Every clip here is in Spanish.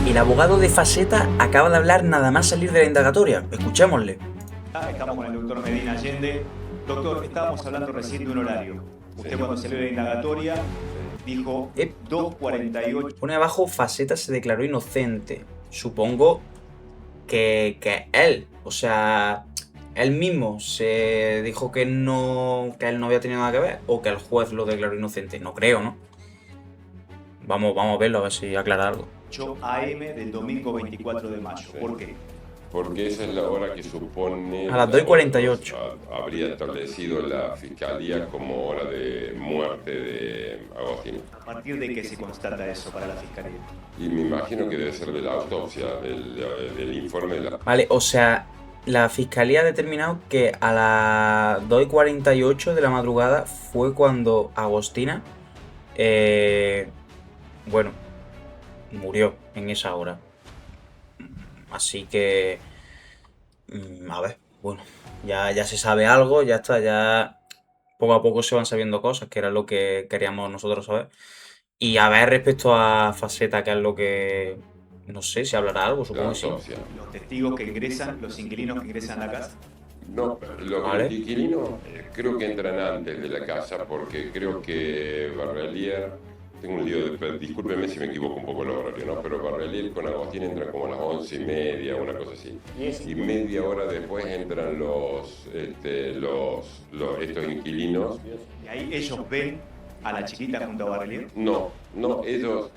El abogado de Faceta acaba de hablar nada más salir de la indagatoria. Escuchémosle. Estamos con el doctor Medina Allende. Doctor, estábamos hablando recién de un horario. Usted cuando salió de la indagatoria dijo 2:48. Pone abajo, Faceta se declaró inocente. Supongo que él, o sea, él mismo se dijo que él no había tenido nada que ver, o que el juez lo declaró inocente. No creo, ¿no? Vamos a verlo, a ver si aclara algo. 8 AM del domingo 24 de mayo. ¿Por qué? Porque esa es la hora que supone... A las 2:48. Habría establecido la Fiscalía como hora de muerte de Agostini. ¿A partir de qué se constata eso para la Fiscalía? Y me imagino que debe ser de la autopsia, del informe de la... Vale, o sea, la fiscalía ha determinado que a las 2:48 de la madrugada fue cuando Agostina, bueno, murió en esa hora. Así que, a ver, bueno, ya se sabe algo, ya está, ya poco a poco se van sabiendo cosas, que era lo que queríamos nosotros saber. Y a ver, respecto a Faceta, que es lo que, no sé, si hablará algo, La supongo que sí. autopsia. Los testigos que ingresan, los inquilinos que ingresan a la casa. No, Vale. los inquilinos creo que entran antes de la casa porque creo que Barrelier, tengo un lío de, discúlpeme si me equivoco un poco el horario, ¿no? Pero Barrelier con Agostín entra como a las 11:30, una cosa así. Y media hora después entran estos inquilinos. Y ahí ellos ven a la chiquita junto a Barrelier. No, ellos...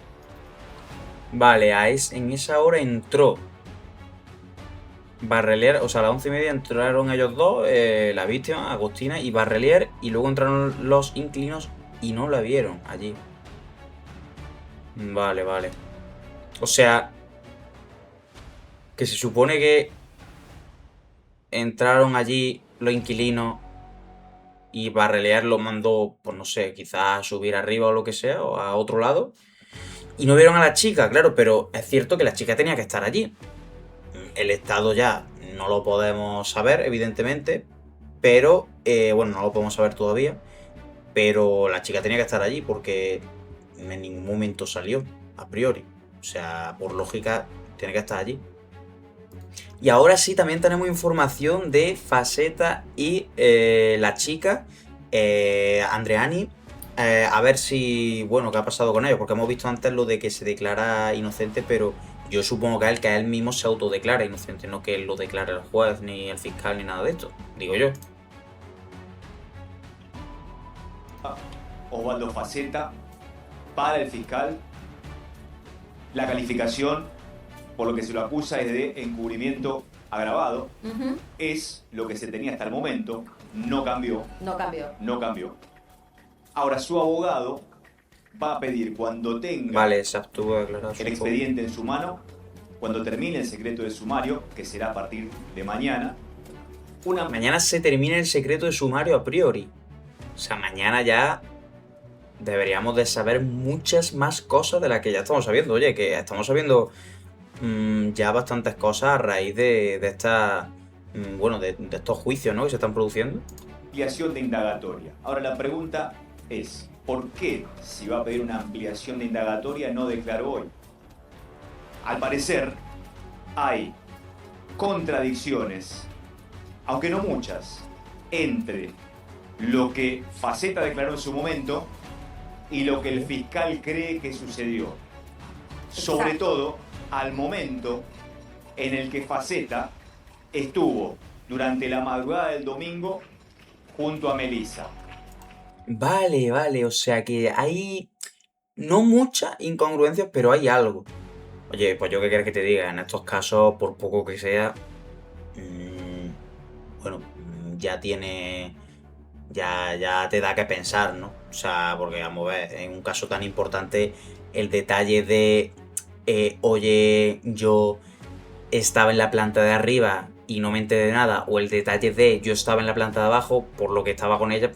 Vale, en esa hora entró Barrelier, o sea, a las 11:30 entraron ellos dos, la víctima, Agostina y Barrelier, y luego entraron los inquilinos y no la vieron allí. Vale. O sea, que se supone que entraron allí los inquilinos y Barrelier los mandó, pues no sé, quizás a subir arriba o lo que sea, o a otro lado. Y no vieron a la chica, claro, pero es cierto que la chica tenía que estar allí. El estado ya no lo podemos saber, evidentemente, pero, bueno, no lo podemos saber todavía, pero la chica tenía que estar allí porque en ningún momento salió, a priori. O sea, por lógica, tiene que estar allí. Y ahora sí, también tenemos información de Faceta y la chica, Andreani. A ver si, bueno, qué ha pasado con ellos, porque hemos visto antes lo de que se declara inocente, pero yo supongo que él mismo se autodeclara inocente, no que él lo declare el juez, ni el fiscal, ni nada de esto, digo yo. Osvaldo Faceta, para el fiscal, la calificación por lo que se lo acusa es de encubrimiento agravado. Es lo que se tenía hasta el momento, no cambió. No cambió. Ahora su abogado va a pedir cuando tenga Vale, se abstuvo de declarar. el expediente en su mano, cuando termine el secreto de sumario, que será a partir de mañana, Mañana se termina el secreto de sumario a priori. O sea, mañana ya deberíamos de saber muchas más cosas de las que ya estamos sabiendo. Oye, que estamos sabiendo ya bastantes cosas a raíz de esta, bueno, de estos juicios, ¿no?, que se están produciendo. ampliación de indagatoria. Ahora la pregunta es, ¿por qué si va a pedir una ampliación de indagatoria no declaró hoy? Al parecer hay contradicciones, aunque no muchas, entre lo que Faceta declaró en su momento y lo que el fiscal cree que sucedió. Sobre todo al momento en el que Faceta estuvo durante la madrugada del domingo junto a Melissa. Vale, o sea que hay no muchas incongruencias, pero hay algo. Oye, pues yo qué quieres que te diga, en estos casos, por poco que sea, bueno, ya tiene, ya te da que pensar, ¿no? O sea, porque vamos a ver, en un caso tan importante, el detalle de, oye, yo estaba en la planta de arriba y no me enteré de nada, o el detalle de yo estaba en la planta de abajo por lo que estaba con ella,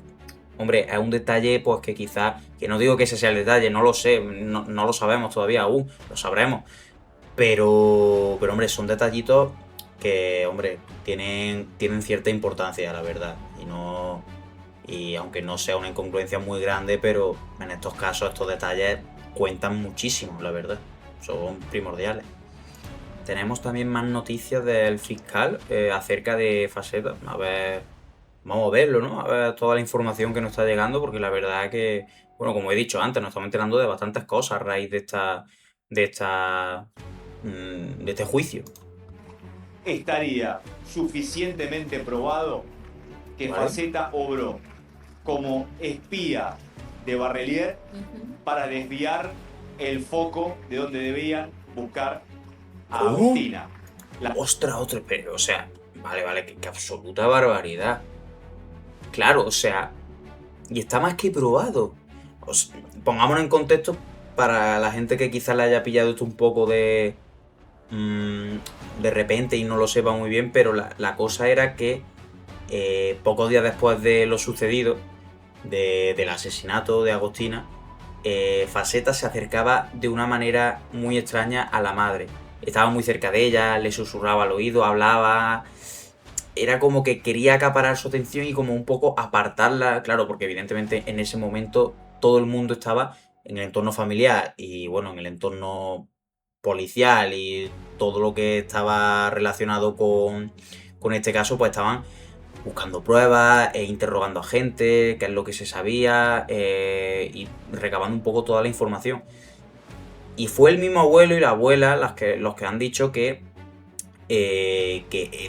hombre, es un detalle pues que quizás, que no digo que ese sea el detalle, no lo sé, no lo sabemos todavía aún, lo sabremos, pero hombre, son detallitos que, hombre, tienen cierta importancia, la verdad, y aunque no sea una incongruencia muy grande, pero en estos casos estos detalles cuentan muchísimo, la verdad, son primordiales. tenemos también más noticias del fiscal acerca de Faceta. A ver, vamos a verlo, ¿no? A ver toda la información que nos está llegando, porque la verdad es que, bueno, como he dicho antes, nos estamos enterando de bastantes cosas a raíz de esta, de este juicio. Estaría suficientemente probado que ¿Vale? Faceta obró como espía de Barrelier para desviar el foco de donde debían buscar a ¿Cómo? Agustina. Ostras, pero, o sea, vale, qué absoluta barbaridad. Claro, o sea, y está más que probado. Pongámonos en contexto para la gente que quizás le haya pillado esto un poco de repente y no lo sepa muy bien, pero la cosa era que pocos días después de lo sucedido, del asesinato de Agostina, Faceta se acercaba de una manera muy extraña a la madre. Estaba muy cerca de ella, le susurraba al oído, hablaba. Era como que quería acaparar su atención y como un poco apartarla, claro, porque evidentemente en ese momento todo el mundo estaba en el entorno familiar y bueno, en el entorno policial y todo lo que estaba relacionado con este caso, pues estaban buscando pruebas, interrogando a gente, qué es lo que se sabía y recabando un poco toda la información. Y fue el mismo abuelo y la abuela los que han dicho que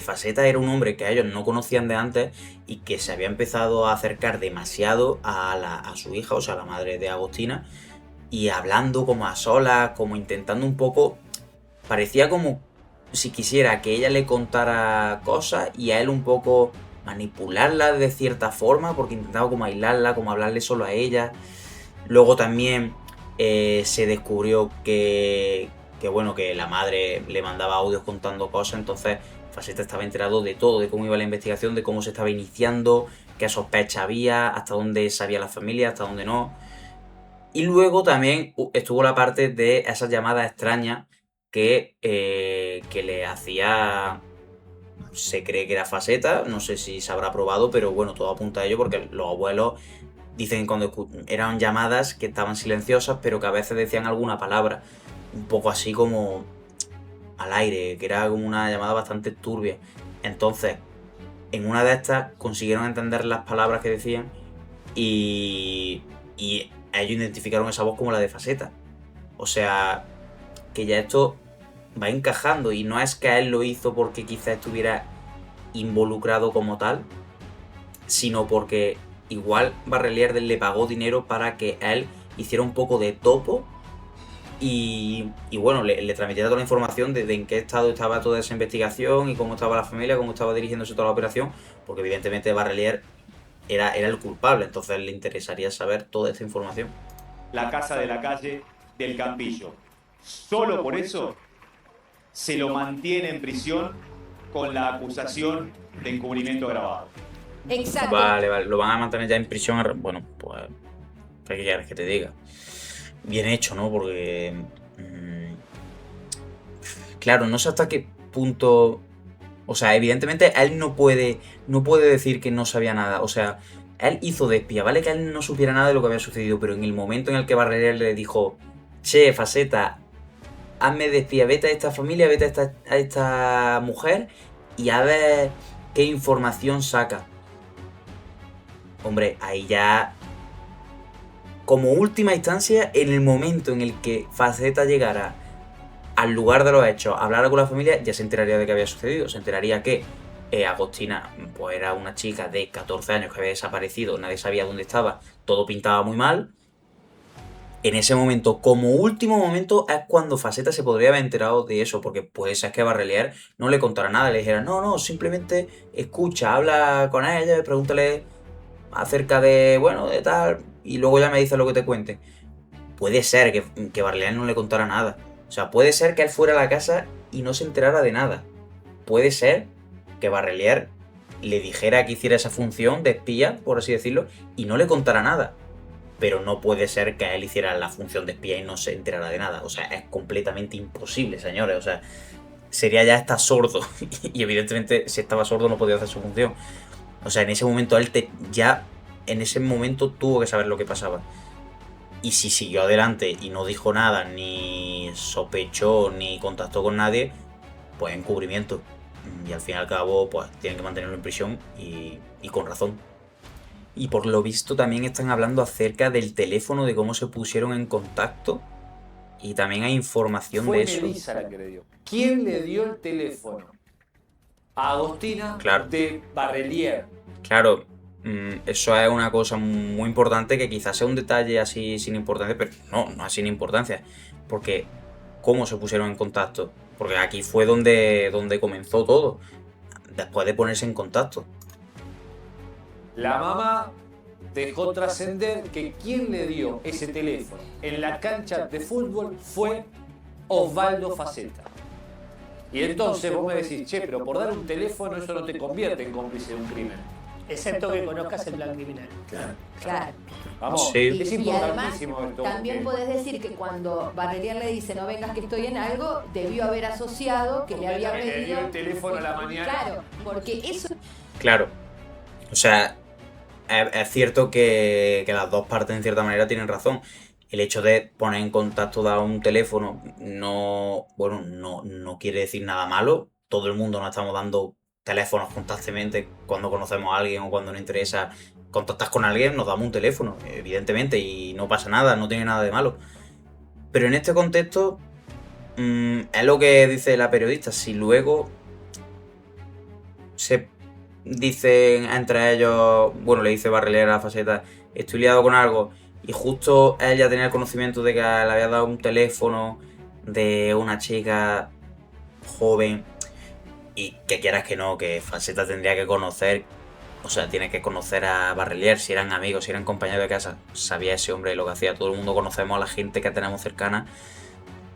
Faceta era un hombre que ellos no conocían de antes y que se había empezado a acercar demasiado a su hija, o sea, la madre de Agostina, y hablando como a solas, como intentando un poco, parecía como si quisiera que ella le contara cosas y a él un poco manipularla de cierta forma, porque intentaba como aislarla, como hablarle solo a ella. Luego también se descubrió que bueno, que la madre le mandaba audios contando cosas, entonces Faceta estaba enterado de todo, de cómo iba la investigación, de cómo se estaba iniciando, qué sospecha había, hasta dónde sabía la familia, hasta dónde no. Y luego también estuvo la parte de esas llamadas extrañas que le hacía, se cree que era Faceta, no sé si se habrá probado, pero bueno, todo apunta a ello porque los abuelos dicen que cuando eran llamadas que estaban silenciosas, pero que a veces decían alguna palabra, un poco así como al aire, que era como una llamada bastante turbia. Entonces, en una de estas consiguieron entender las palabras que decían y ellos identificaron esa voz como la de Faceta. O sea, que ya esto va encajando y no es que él lo hizo porque quizá estuviera involucrado como tal, sino porque igual Barrelier le pagó dinero para que él hiciera un poco de topo y bueno, le transmitiera toda la información de en qué estado estaba toda esa investigación y cómo estaba la familia, cómo estaba dirigiéndose toda la operación, porque evidentemente Barrelier era el culpable, entonces le interesaría saber toda esta información. La casa de la calle del Campillo. Solo por eso se lo mantiene en prisión con la acusación de encubrimiento agravado. Exacto. Vale, lo van a mantener ya en prisión. Bueno, pues, ¿qué quieres que te diga? Bien hecho, ¿no? Porque, claro, no sé hasta qué punto. O sea, evidentemente él no puede decir que no sabía nada. O sea, él hizo de espía, ¿vale? Que él no supiera nada de lo que había sucedido, pero en el momento en el que Barrelier le dijo, che, Faceta, hazme de espía, vete a esta familia, vete a esta mujer y a ver qué información saca. Hombre, ahí ya, como última instancia, en el momento en el que Faceta llegara al lugar de los hechos, hablara con la familia, ya se enteraría de qué había sucedido. Se enteraría que Agostina pues era una chica de 14 años que había desaparecido, nadie sabía dónde estaba, todo pintaba muy mal. En ese momento, como último momento, es cuando Faceta se podría haber enterado de eso, porque puede ser que Barrelier no le contara nada, le dijera, no, simplemente escucha, habla con ella, pregúntale acerca de, bueno, de tal, y luego ya me dice lo que te cuente. Puede ser que Barrelier no le contara nada. O sea, puede ser que él fuera a la casa y no se enterara de nada. Puede ser que Barrelier le dijera que hiciera esa función de espía, por así decirlo, y no le contara nada. Pero no puede ser que él hiciera la función de espía y no se enterara de nada. O sea, es completamente imposible, señores. O sea, sería ya estar sordo. Y evidentemente, si estaba sordo, no podía hacer su función. O sea, en ese momento en ese momento tuvo que saber lo que pasaba. Y si siguió adelante y no dijo nada, ni sospechó, ni contactó con nadie, pues encubrimiento. Y al fin y al cabo, pues tienen que mantenerlo en prisión y con razón. Y por lo visto también están hablando acerca del teléfono, de cómo se pusieron en contacto. Y también hay información de eso. Fue Melissa la que le dio. ¿Quién le dio el teléfono? A Agostina Claro. de Barrelier. Claro, eso es una cosa muy importante que quizás sea un detalle así sin importancia, pero no es sin importancia. Porque, ¿cómo se pusieron en contacto? Porque aquí fue donde comenzó todo, después de ponerse en contacto. La mamá dejó trascender que quien le dio ese teléfono en la cancha de fútbol fue Osvaldo Faceta. Y entonces vos me decís, che, pero por dar un teléfono eso no te convierte en cómplice de un crimen. Excepto que conozcas el plan criminal. Claro. Vamos, Sí. es Y además, importantísimo esto. también podés decir que cuando Barrelier le dice no vengas que estoy en algo, debió haber asociado que le había Le dio pedido el teléfono a la mañana. Claro, porque eso Claro. O sea, es cierto que las dos partes en cierta manera tienen razón. El hecho de poner en contacto, dar un teléfono, no quiere decir nada malo. Todo el mundo nos estamos dando teléfonos constantemente cuando conocemos a alguien o cuando nos interesa contactar con alguien, nos damos un teléfono, evidentemente, y no pasa nada, no tiene nada de malo. Pero en este contexto, es lo que dice la periodista. Si luego se dicen entre ellos, bueno, le dice Barrelier a Faceta, estoy liado con algo, y justo ella tenía el conocimiento de que le había dado un teléfono de una chica joven, y que quieras que no, que Faceta tendría que conocer, o sea, tiene que conocer a Barrelier, si eran amigos, si eran compañeros de casa, sabía ese hombre lo que hacía. Todo el mundo conocemos a la gente que tenemos cercana.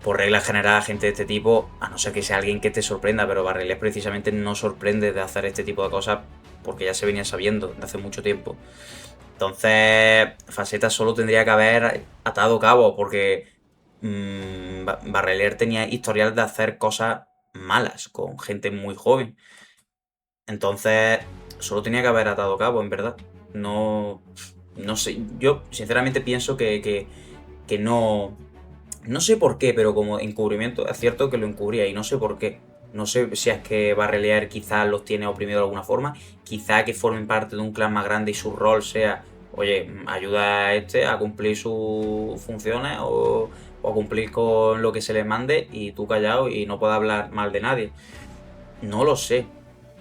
Por regla general, gente de este tipo, a no ser que sea alguien que te sorprenda, pero Barrelier precisamente no sorprende de hacer este tipo de cosas porque ya se venía sabiendo de hace mucho tiempo. Entonces, Faceta solo tendría que haber atado cabo porque Barrelier tenía historial de hacer cosas malas con gente muy joven. Entonces, solo tenía que haber atado cabo, en verdad. No sé, yo sinceramente pienso que no... No sé por qué, pero como encubrimiento, es cierto que lo encubría y no sé por qué. No sé si es que Barrelier quizás los tiene oprimidos de alguna forma, quizá que formen parte de un clan más grande y su rol sea, oye, ayuda a este a cumplir sus funciones o a cumplir con lo que se le mande y tú callado y no puedes hablar mal de nadie. No lo sé,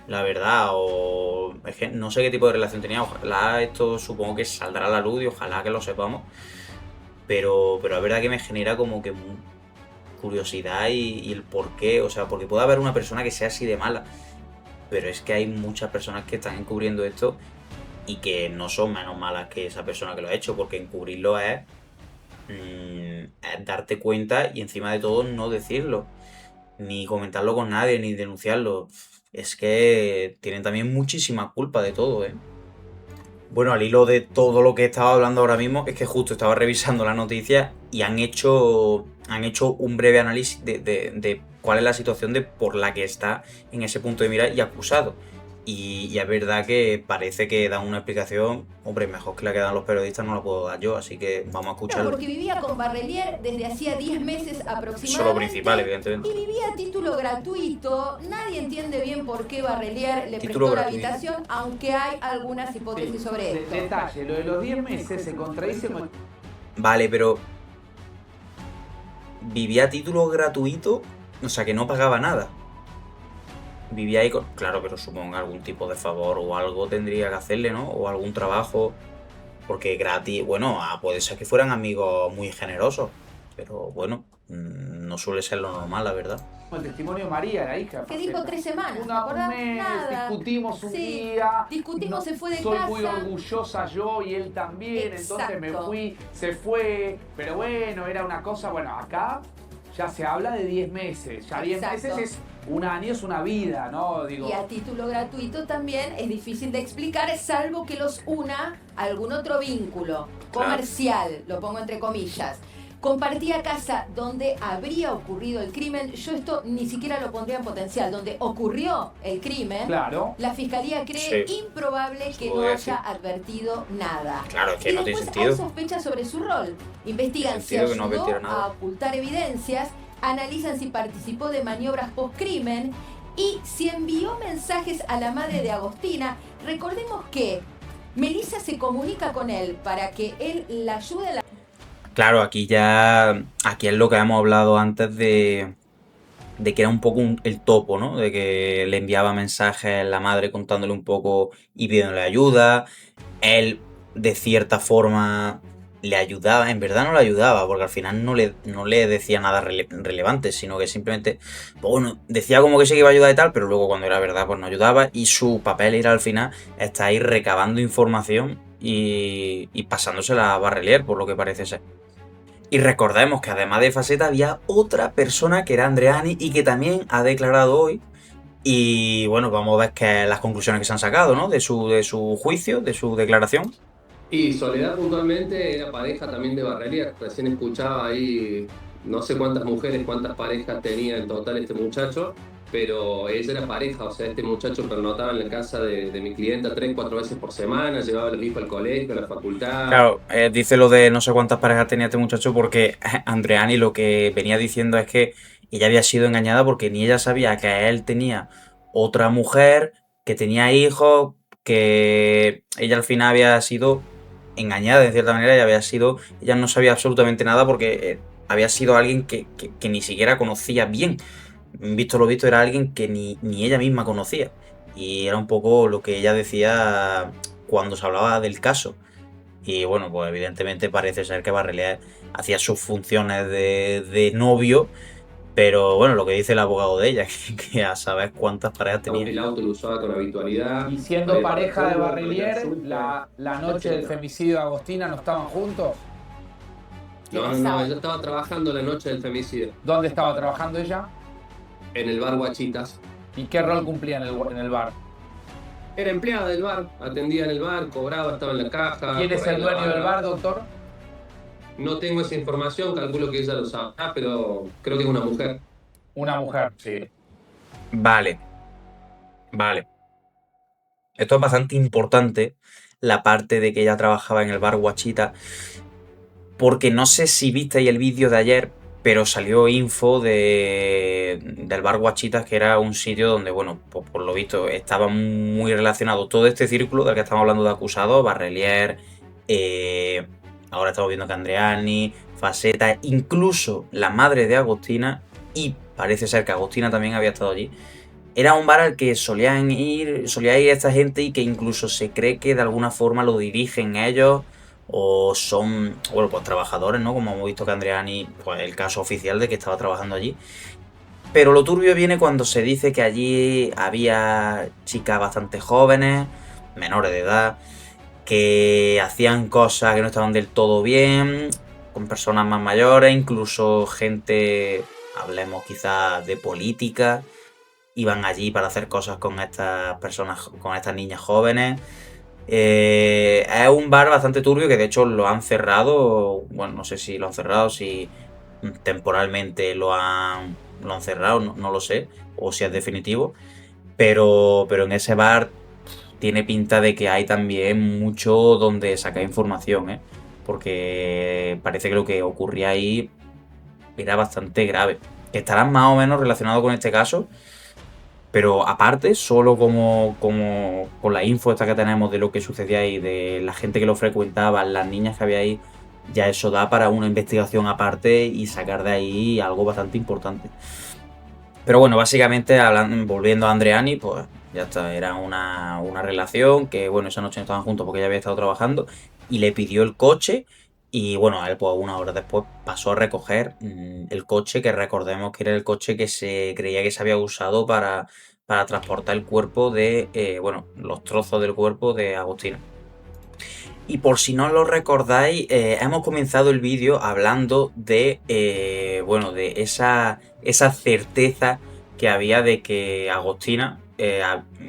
la verdad, o es que no sé qué tipo de relación tenía. Ojalá esto supongo que saldrá a la luz y ojalá que lo sepamos. Pero es verdad que me genera como que curiosidad y el por qué. O sea, porque puede haber una persona que sea así de mala, pero es que hay muchas personas que están encubriendo esto y que no son menos malas que esa persona que lo ha hecho, porque encubrirlo es darte cuenta y encima de todo no decirlo, ni comentarlo con nadie, ni denunciarlo. Es que tienen también muchísima culpa de todo, ¿eh? Bueno, al hilo de todo lo que estaba hablando ahora mismo, es que justo estaba revisando la noticia y han hecho un breve análisis de cuál es la situación por la que está en ese punto de mira y acusado. Y es verdad que parece que dan una explicación, hombre, mejor que la que dan los periodistas no la puedo dar yo, así que vamos a escucharlo. porque vivía con Barrelier desde hacía 10 meses aproximadamente. Eso es lo principal, evidentemente. Y vivía a título gratuito. Nadie entiende bien por qué Barrelier le Título prestó la gratuito. habitación, aunque hay algunas hipótesis sobre esto. Detalle, lo de los 10 meses se contradice con... Vale, pero vivía a título gratuito, o sea que no pagaba nada. Vivía ahí con... Claro, pero supongo algún tipo de favor o algo tendría que hacerle, ¿no? O algún trabajo. Porque gratis... Bueno, puede ser que fueran amigos muy generosos. Pero bueno, no suele ser lo normal, la verdad. El testimonio de María, la hija. Que dijo 3 semanas, ¿te un acordás? mes, Nada. discutimos un Sí, día. discutimos, se fue de soy casa. muy orgullosa yo y él también, entonces me Exacto. fui, se fue. Pero bueno, era una cosa, bueno, acá ya se habla de 10 meses. Ya 10 Exacto. meses es un año, es una vida, ¿no? Digo, Y a título gratuito también es difícil de explicar, salvo que los una algún otro vínculo comercial, lo pongo entre comillas. Compartía casa donde habría ocurrido el crimen. Yo esto ni siquiera lo pondría en potencial. Donde ocurrió el crimen, claro. la fiscalía cree Sí. improbable que no Podría haya advertido nada. Claro, es que Y no tiene después sentido. hay sospechas sobre su rol. Investigan si Tiene sentido que no ayudó advirtiera nada. a ocultar evidencias analizan si participó de maniobras post-crimen y si envió mensajes a la madre de Agostina. Recordemos que Melissa se comunica con él para que él la ayude a la... Claro, aquí es lo que hemos hablado antes de que era un poco el topo, ¿no? De que le enviaba mensajes la madre contándole un poco y pidiéndole ayuda. Él, de cierta forma, le ayudaba. En verdad no le ayudaba, porque al final no le decía nada relevante, sino que simplemente, pues bueno, decía como que sí que iba a ayudar y tal, pero luego cuando era verdad, pues no ayudaba. Y su papel era al final estar ahí recabando información y pasándosela a Barrelier, por lo que parece ser. Y recordemos que además de Faceta había otra persona que era Andreani y que también ha declarado hoy. Y bueno, vamos a ver las conclusiones que se han sacado, ¿no? De su juicio, de su declaración. Y Soledad puntualmente era pareja también de Barrelier. Recién escuchaba ahí, no sé cuántas mujeres, cuántas parejas tenía en total este muchacho, pero ella era pareja, o sea, este muchacho pernotaba en la casa de mi clienta 3-4 veces por semana, llevaba a los hijos al colegio, a la facultad. Claro, dice lo de no sé cuántas parejas tenía este muchacho porque Andreani lo que venía diciendo es que ella había sido engañada porque ni ella sabía que él tenía otra mujer, que tenía hijos, que ella al final había sido engañada de cierta manera y ella no sabía absolutamente nada porque había sido alguien que ni siquiera conocía bien. Visto lo visto, era alguien que ni ella misma conocía. Y era un poco lo que ella decía cuando se hablaba del caso. Y bueno, pues evidentemente parece ser que Barrelier hacía sus funciones de novio, pero bueno, lo que dice el abogado de ella, que a saber cuántas parejas tenía. El auto lo usaba con habitualidad. Y siendo pareja de Barrelier, la noche del femicidio de Agostina no estaban juntos. No, ella estaba trabajando la noche del femicidio. ¿Dónde estaba trabajando ella? En el bar Guachitas. ¿Y qué rol cumplía en el bar? Era empleada del bar, atendía en el bar, cobraba, estaba en la caja. ¿Quién es el dueño del bar, doctor? No tengo esa información, calculo que ella lo sabrá, pero creo que es una mujer. Una mujer, sí. Vale. Esto es bastante importante, la parte de que ella trabajaba en el bar Guachita, porque no sé si visteis el vídeo de ayer, pero salió info del bar Guachitas, que era un sitio donde, bueno, pues por lo visto estaba muy relacionado todo este círculo del que estamos hablando de acusados, Barrelier, ahora estamos viendo que Andreani, Faceta, incluso la madre de Agostina, y parece ser que Agostina también había estado allí. Era un bar al que solía ir esta gente y que incluso se cree que de alguna forma lo dirigen ellos o son, bueno, pues trabajadores, ¿no? Como hemos visto que Andreani, pues el caso oficial de que estaba trabajando allí. Pero lo turbio viene cuando se dice que allí había chicas bastante jóvenes, menores de edad, que hacían cosas que no estaban del todo bien, con personas más mayores, incluso gente, hablemos quizás de política, iban allí para hacer cosas con estas personas, con estas niñas jóvenes. Es un bar bastante turbio que de hecho lo han cerrado, bueno, no sé si lo han cerrado, si temporalmente lo han cerrado, no lo sé, o si es definitivo, pero en ese bar tiene pinta de que hay también mucho donde sacar información, porque parece que lo que ocurría ahí era bastante grave, que estarán más o menos relacionados con este caso. Pero aparte, solo como con la info esta que tenemos de lo que sucedía ahí, de la gente que lo frecuentaba, las niñas que había ahí, ya eso da para una investigación aparte y sacar de ahí algo bastante importante. Pero bueno, básicamente, volviendo a Andreani, pues ya está, era una relación que, bueno, esa noche no estaban juntos porque ella había estado trabajando y le pidió el coche. Y bueno, él pues una hora después pasó a recoger el coche, que recordemos que era el coche que se creía que se había usado para transportar el cuerpo de, bueno, los trozos del cuerpo de Agostina. Y por si no lo recordáis, hemos comenzado el vídeo hablando de, bueno, de esa certeza que había de que Agostina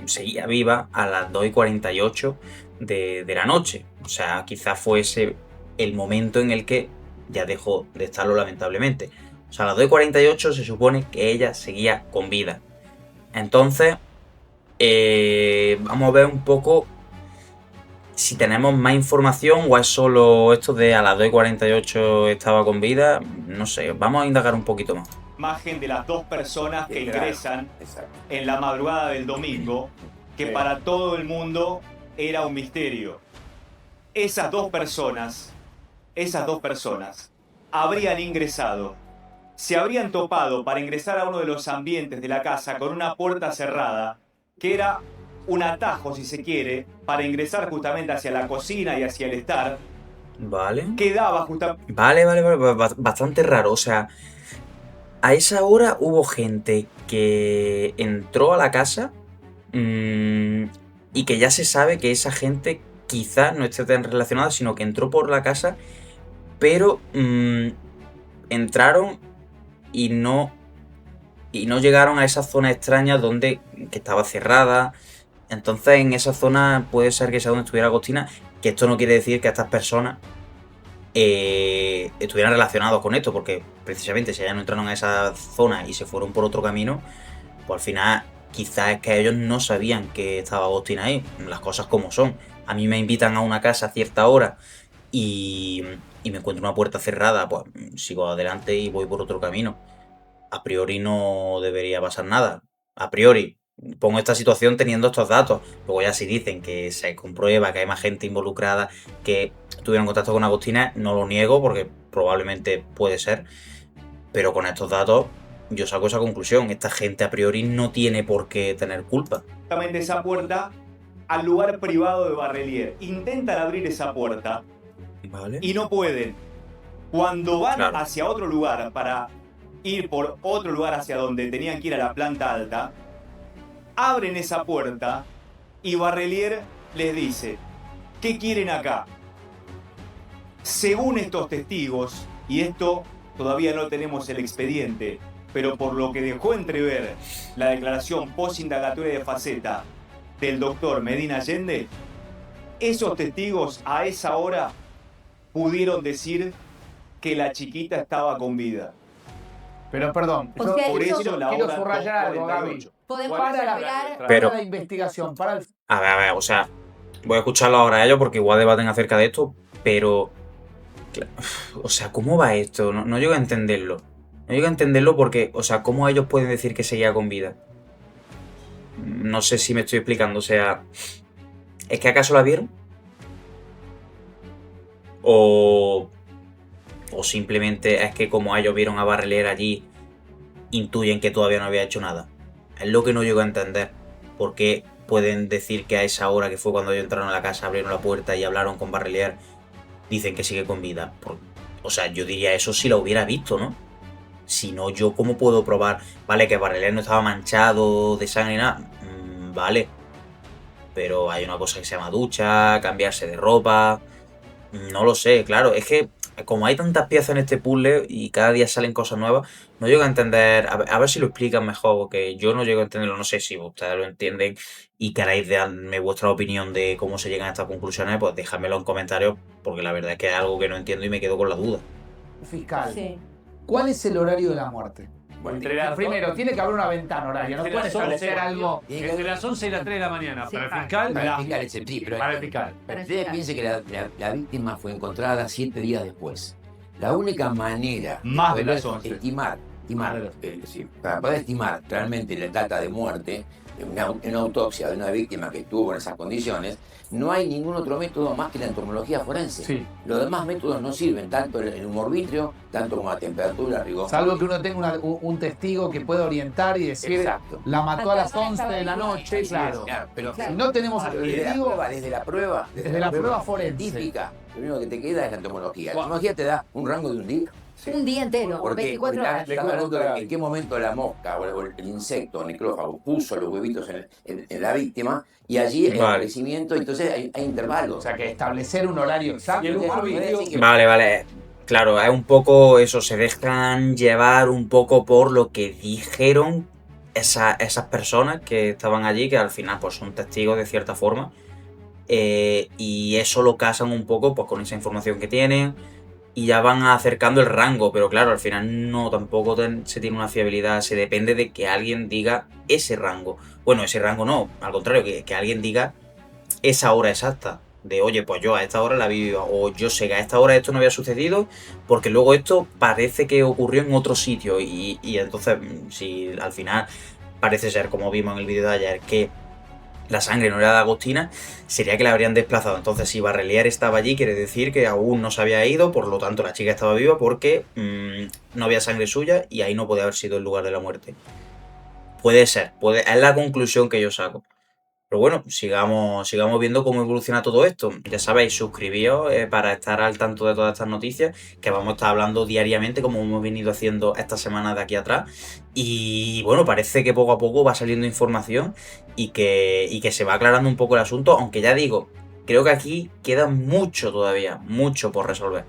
seguía viva a las 2:48 de la noche. O sea, quizás fuese el momento en el que ya dejó de estarlo, lamentablemente. O sea, a las 2:48 se supone que ella seguía con vida. Entonces, vamos a ver un poco si tenemos más información o es solo esto de a las 2:48 estaba con vida. No sé, vamos a indagar un poquito más. imagen de las dos personas que Claro. ingresan Exacto. en la madrugada del domingo, que Sí. para todo el mundo era un misterio. Esas dos personas habrían ingresado, se habrían topado para ingresar a uno de los ambientes de la casa con una puerta cerrada, que era un atajo, si se quiere, para ingresar justamente hacia la cocina y hacia el estar, Vale. que daba justamente... Vale, bastante raro. O sea, a esa hora hubo gente que entró a la casa y que ya se sabe que esa gente quizás no esté tan relacionada, sino que entró por la casa, pero entraron y no llegaron a esa zona extraña que estaba cerrada. Entonces en esa zona puede ser que sea donde estuviera Agostina, que esto no quiere decir que estas personas estuvieran relacionados con esto, porque precisamente si ellas no entraron a esa zona y se fueron por otro camino, pues al final quizás es que ellos no sabían que estaba Agostina ahí, las cosas como son. A mí me invitan a una casa a cierta hora y me encuentro una puerta cerrada, pues sigo adelante y voy por otro camino. A priori no debería pasar nada. A priori, pongo esta situación teniendo estos datos. Luego ya si dicen que se comprueba que hay más gente involucrada que tuvieron contacto con Agostina, no lo niego porque probablemente puede ser. Pero con estos datos yo saco esa conclusión. Esta gente a priori no tiene por qué tener culpa. Exactamente esa puerta al lugar privado de Barrelier. Intentan abrir esa puerta Vale. y no pueden. Cuando van Claro. hacia otro lugar para ir por otro lugar hacia donde tenían que ir a la planta alta, abren esa puerta y Barrelier les dice: ¿qué quieren acá? Según estos testigos, y esto todavía no tenemos el expediente, pero por lo que dejó entrever la declaración post-indagatoria de Faceta del doctor Medina Allende, esos testigos a esa hora pudieron decir que la chiquita estaba con vida. Pero perdón, O yo sea, Por eso- eso la quiero hora subrayar algo, Gaby. 2:48. Podemos ¿Cuál es la- esperar. Pero- Para la investigación, para el... A ver, o sea, voy a escucharlo ahora a ellos porque igual debaten acerca de esto, pero... O sea, ¿cómo va esto? No llego a entenderlo. No llego a entenderlo porque, o sea, ¿cómo ellos pueden decir que seguía con vida? No sé si me estoy explicando, o sea... ¿Es que acaso la vieron? O simplemente es que como ellos vieron a Barrelier allí, intuyen que todavía no había hecho nada. Es lo que no llego a entender. ¿Por qué pueden decir que a esa hora, que fue cuando ellos entraron a la casa, abrieron la puerta y hablaron con Barrelier, dicen que sigue con vida? O sea, yo diría eso si la hubiera visto, ¿no? Si no, yo ¿cómo puedo probar? Vale, que Barrelier no estaba manchado de sangre ni nada. Vale. Pero hay una cosa que se llama ducha, cambiarse de ropa... No lo sé, claro. Es que como hay tantas piezas en este puzzle y cada día salen cosas nuevas, no llego a entender. A ver si lo explican mejor, porque yo no llego a entenderlo. No sé si ustedes lo entienden y queréis darme vuestra opinión de cómo se llegan a estas conclusiones, pues dejádmelo en comentarios, porque la verdad es que es algo que no entiendo y me quedo con la duda. fiscal. Sí. ¿Cuál es el horario de la muerte? Bueno, Primero, tiene que haber una ventana horaria, no Entre pueden las 11 establecer algo... Entre las 11 y las 3 de la mañana. Sí. Para el fiscal, para el fiscal, sí, pero para el fiscal. Para ustedes explicar. piensen que la víctima fue encontrada 7 días después. La única manera Más de poder las 11. estimar, para poder estimar realmente la data de muerte, una autopsia de una víctima que estuvo en esas condiciones, no hay ningún otro método más que la entomología forense. Sí. Los demás métodos no sirven, tanto el humor vitrio, tanto como la temperatura, rigor. Salvo que uno tenga un testigo que pueda orientar y decir, Exacto. la mató a las Hasta ahora 11 de la estaba noche, viva. claro. Pero Claro. Si no tenemos al desde la testigo, prueba, desde la prueba forense. científica, lo único que te queda es la entomología. La entomología te da un rango de un día. Un día entero, Porque 24 horas. estás hablando de en qué momento la mosca o el insecto necrófago puso los huevitos en la víctima y allí el Vale. crecimiento, entonces hay intervalos. O sea, que establecer un horario exacto. Y el humor vitrio- Vale. Claro, es un poco eso, se dejan llevar un poco por lo que dijeron esas personas que estaban allí, que al final pues son testigos de cierta forma, y eso lo casan un poco pues con esa información que tienen y ya van acercando el rango, pero claro, al final no tampoco se tiene una fiabilidad, se depende de que alguien diga ese rango. Bueno, ese rango no, al contrario, que alguien diga esa hora exacta. de oye, pues yo a esta hora la vi viva, o yo sé que a esta hora esto no había sucedido, porque luego esto parece que ocurrió en otro sitio, y entonces, si al final parece ser, como vimos en el vídeo de ayer, que la sangre no era de Agostina, sería que la habrían desplazado. Entonces, si Barrelier estaba allí, quiere decir que aún no se había ido, por lo tanto la chica estaba viva porque no había sangre suya y ahí no podía haber sido el lugar de la muerte. Puede ser, es la conclusión que yo saco. Pero bueno, sigamos viendo cómo evoluciona todo esto. Ya sabéis, suscribíos para estar al tanto de todas estas noticias, que vamos a estar hablando diariamente, como hemos venido haciendo esta semana de aquí atrás. Y bueno, parece que poco a poco va saliendo información y que se va aclarando un poco el asunto, aunque ya digo, creo que aquí queda mucho todavía, mucho por resolver.